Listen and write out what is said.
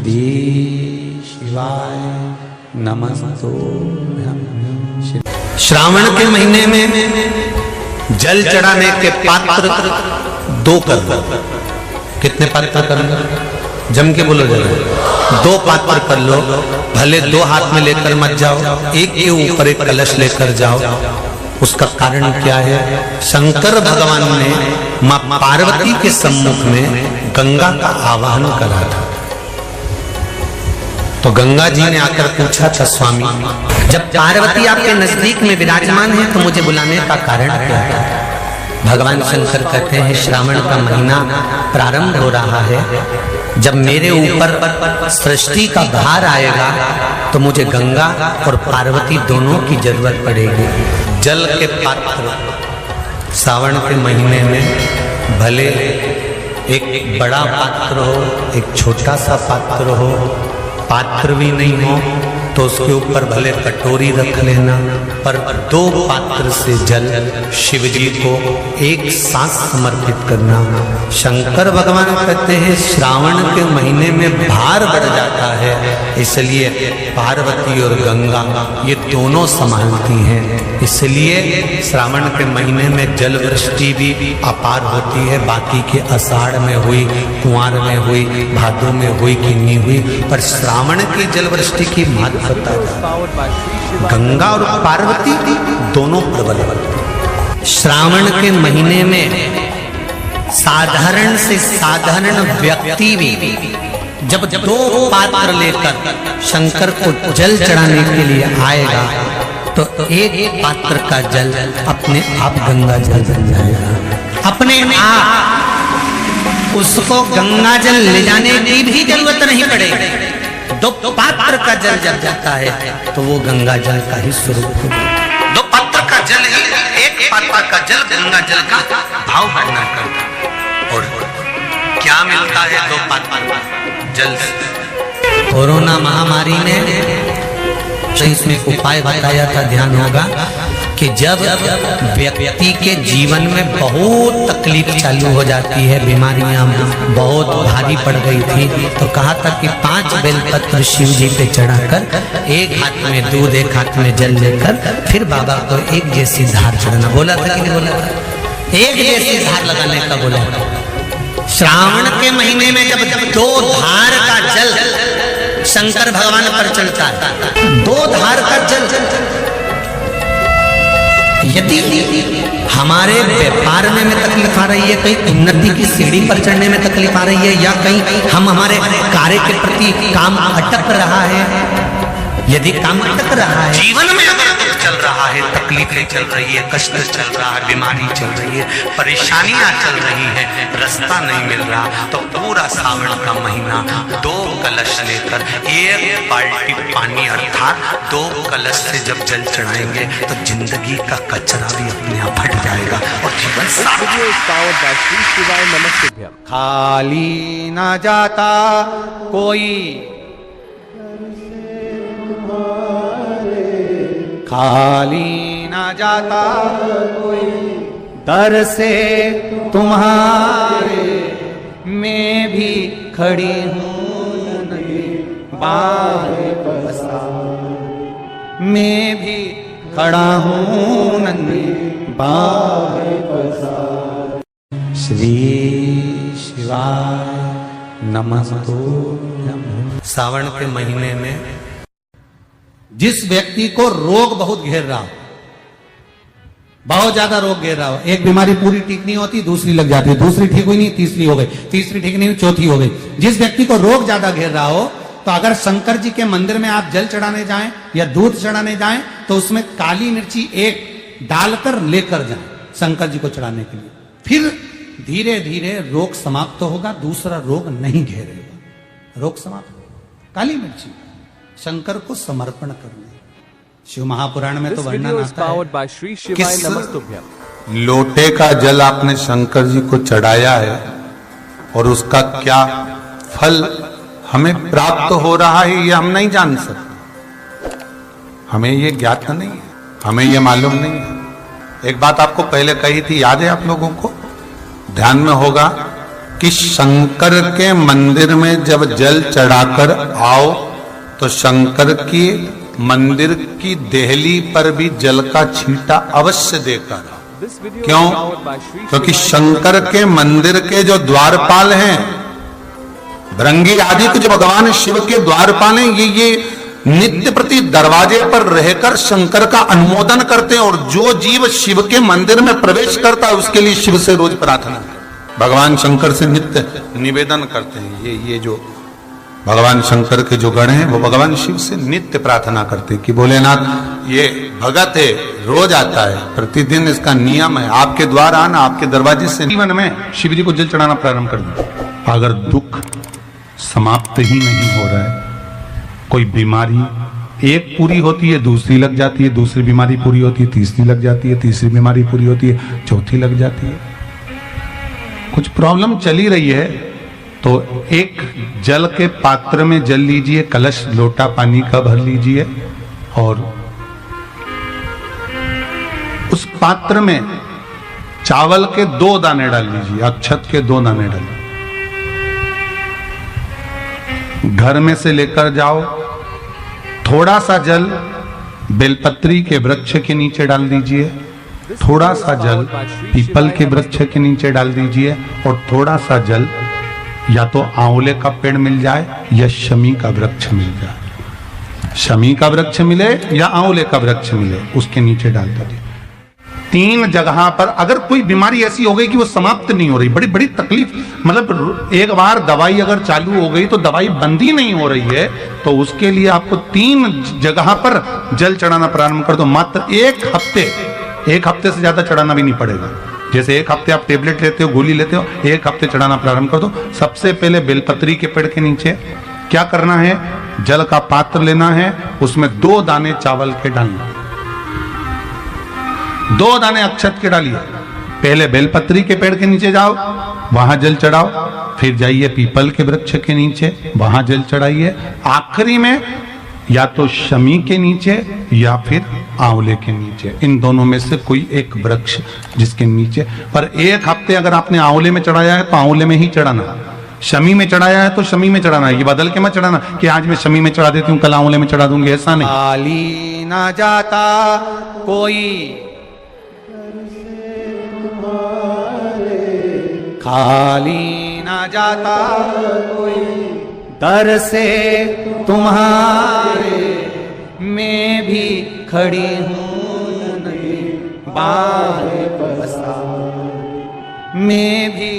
श्री शिवाय नमस्तुभ्यं। श्रावण के महीने में जल चढ़ाने के पात्र दो कर लो। कितने पात्र कर लो? जम के बोलो जरा। दो पात्र कर लो, भले दो हाथ में लेकर मत जाओ, एक के ऊपर एक कलश लेकर जाओ। उसका कारण क्या है? शंकर भगवान ने मां पार्वती के सम्मुख में गंगा का आवाहन करा था। तो गंगा जी ने आकर पूछा था, स्वामी जब पार्वती आपके नजदीक में विराजमान है तो मुझे बुलाने का कारण क्या है? भगवान शंकर कहते हैं, श्रावण का महीना प्रारंभ हो रहा है, जब मेरे ऊपर सृष्टि का भार आएगा तो मुझे गंगा और पार्वती दोनों की जरूरत पड़ेगी। जल के पात्र सावन के महीने में भले एक बड़ा पात्र हो, एक छोटा सा पात्र हो, पात्र भी नहीं हो तो उसके ऊपर भले कटोरी रख लेना, पर दो पात्र से जल शिव जी को एक साथ समर्पित करना। शंकर भगवान कहते हैं श्रावण के महीने में भार बढ़ जाता है, इसलिए पार्वती और गंगा ये दोनों संभालती हैं। इसलिए श्रावण के महीने में जल वृष्टि भी अपार होती है। बाकी के आषाढ़ में हुई, कुंवार में हुई, भादों में हुई कि नहीं हुई, पर श्रावण की जल वृष्टि की महत्वता गंगा और पार्वती दोनों प्रबल। श्रावण के महीने में साधारण से साधारण व्यक्ति भी जब दो पात्र लेकर शंकर को जल चढ़ाने के लिए आएगा तो एक पात्र का जल अपने आप गंगा जल बन जाएगा। अपने आप उसको गंगा जल ले जाने की भी जरूरत नहीं पड़ेगी। दो पात्र का जल जब जाता है तो वो गंगा जल का ही स्वरूप होता है। दो पात्र का जल ही, एक पात्र का जल गंगा जल का भाव बढ़ना करता है। और क्या मिलता है दो पात्र जल से? कोरोना महामारी में इसमें उपाय बताया था, ध्यान होगा कि जब व्यक्ति के जीवन में बहुत तकलीफ चालू हो जाती है, बीमारियां बहुत भारी पड़ गई थी, तो कहा था कि 5 बेलपत्र शिव जी पे चढ़ाकर एक हाथ में दूध एक हाथ में जल लेकर फिर बाबा को एक जैसी धार चढ़ाना। बोला था कि नहीं बोला था? एक जैसी धार लगाने का बोला था। श्रावण के महीने में जब दो धार का जल शंकर भगवान पर चलता है, दो धार का जल, यदि हमारे व्यापार में तकलीफ आ रही है, कहीं उन्नति की सीढ़ी पर चढ़ने में तकलीफ आ रही है, या कहीं हम हमारे कार्य के प्रति काम अटक रहा है, यदि काम अटक रहा है, जीवन में अगर दुख चल रहा है, तकलीफें चल रही है, कष्ट चल रहा है, बीमारी चल रही है, परेशानियां चल रही है, रास्ता नहीं मिल रहा, तो पूरा सावन का महीना 2 कलश लेकर एक बाल्टी पानी अर्थात 2 कलश से जब जल चढ़ाएंगे तो जिंदगी का कचरा भी अपने आप हट जाएगा और जीवन खाली ना जाता कोई, खाली ना जाता कोई दर से तुम्हारे, मैं भी खड़ी हूँ नदी बाहें पसार, मैं भी खड़ा हूँ नदी बाहें पसार। श्री शिवाय नमस्तुभ्यं। सावन के महीने में जिस व्यक्ति को रोग बहुत घेर रहा हो, बहुत ज्यादा रोग घेर रहा हो, एक बीमारी पूरी ठीक नहीं होती, दूसरी लग जाती है, दूसरी ठीक हुई नहीं, तीसरी हो गई, तीसरी ठीक नहीं हुई, चौथी हो गई। जिस व्यक्ति को रोग ज्यादा घेर रहा हो, तो अगर शंकर जी के मंदिर में आप जल चढ़ाने जाएं या दूध चढ़ाने जाएं तो उसमें काली मिर्ची एक डालकर लेकर जाएं शंकर जी को चढ़ाने के लिए। फिर धीरे धीरे रोग समाप्त होगा, दूसरा रोग नहीं घेरेगा, रोग समाप्त होगा। काली मिर्ची शंकर को समर्पण करने। शिव महापुराण में तो वर्णन आता है किस लोटे का जल आपने शंकर जी को चढ़ाया है और उसका क्या फल हमें प्राप्त हो रहा है ये हम नहीं जान सकते, हमें ये ज्ञात नहीं है, हमें ये मालूम नहीं है। एक बात आपको पहले कही थी, याद है आप लोगों को? ध्यान में होगा कि शंकर के मंदिर में जब जल चढ़ाकर आओ तो शंकर की मंदिर की देहली पर भी जल का छींटा अवश्य देकर आओ। क्यों? क्योंकि शंकर के मंदिर के जो द्वारपाल हैं, भृंगी आदि के जो भगवान शिव के द्वारपाल हैं, ये नित्य प्रति दरवाजे पर रहकर शंकर का अनुमोदन करते हैं। और जो जीव शिव के मंदिर में प्रवेश करता है उसके लिए शिव से रोज प्रार्थना करते, भगवान शंकर से नित्य निवेदन करते हैं। ये जो भगवान शंकर के जो गण हैं वो भगवान शिव से नित्य प्रार्थना करते हैं कि भोलेनाथ ये भगत है, रोज आता है, प्रतिदिन इसका नियम है, आपके द्वार आना, आपके दरवाजे से। जीवन में शिव जी को जल चढ़ाना प्रारंभ कर दो। अगर दुख समाप्त ही नहीं हो रहा है, कोई बीमारी एक पूरी होती है दूसरी लग जाती है, दूसरी बीमारी पूरी होती है तीसरी लग जाती है, तीसरी बीमारी पूरी होती है चौथी लग जाती है, कुछ प्रॉब्लम चली रही है, तो एक जल के पात्र में जल लीजिए, कलश लोटा पानी का भर लीजिए और उस पात्र में चावल के 2 दाने डाल लीजिए, अक्षत के 2 दाने डालिए। घर में से लेकर जाओ, थोड़ा सा जल बेलपत्री के वृक्ष के नीचे डाल दीजिए, थोड़ा सा जल पीपल के वृक्ष के नीचे डाल दीजिए और थोड़ा सा जल या तो आंवले का पेड़ मिल जाए या शमी का वृक्ष मिल जाए, शमी का वृक्ष मिले या आंवले का वृक्ष मिले, उसके नीचे डाल दीजिए। 3 जगह पर अगर कोई बीमारी ऐसी हो गई कि वो समाप्त नहीं हो रही, बड़ी बड़ी तकलीफ, मतलब एक बार दवाई अगर चालू हो गई तो दवाई बंद ही नहीं हो रही है, तो उसके लिए आपको 3 जगह पर जल चढ़ाना प्रारंभ कर दो। मात्र 1 हफ्ते से ज्यादा चढ़ाना भी नहीं पड़ेगा। जैसे 1 हफ्ते आप टेबलेट लेते हो, गोली लेते हो, 1 हफ्ते चढ़ाना प्रारंभ कर दो। सबसे पहले बेलपत्री के पेड़ के नीचे क्या करना है, जल का पात्र लेना है, उसमें 2 दाने चावल के डालना, 2 दाने अक्षत के डालिए। पहले बेलपत्री के पेड़ के नीचे जाओ, वहां जल चढ़ाओ, फिर जाइए पीपल के वृक्ष के नीचे, वहां जल चढ़ाइए, आखिरी में या तो शमी के नीचे या फिर आंवले के नीचे, इन दोनों में से कोई एक वृक्ष जिसके नीचे। पर 1 हफ्ते अगर आपने आंवले में चढ़ाया है तो आंवले में ही चढ़ाना, शमी में चढ़ाया है तो शमी में चढ़ाना है। ये बदल के मत चढ़ाना कि आज मैं शमी में चढ़ा देती हूँ कल आंवले में चढ़ा दूंगी, ऐसा नहीं। खाली ना जाता कोई, खाली ना जाता कोई, दर से तुम्हारे मैं भी खड़ी हूँ नहीं, बाहें पसार मैं भी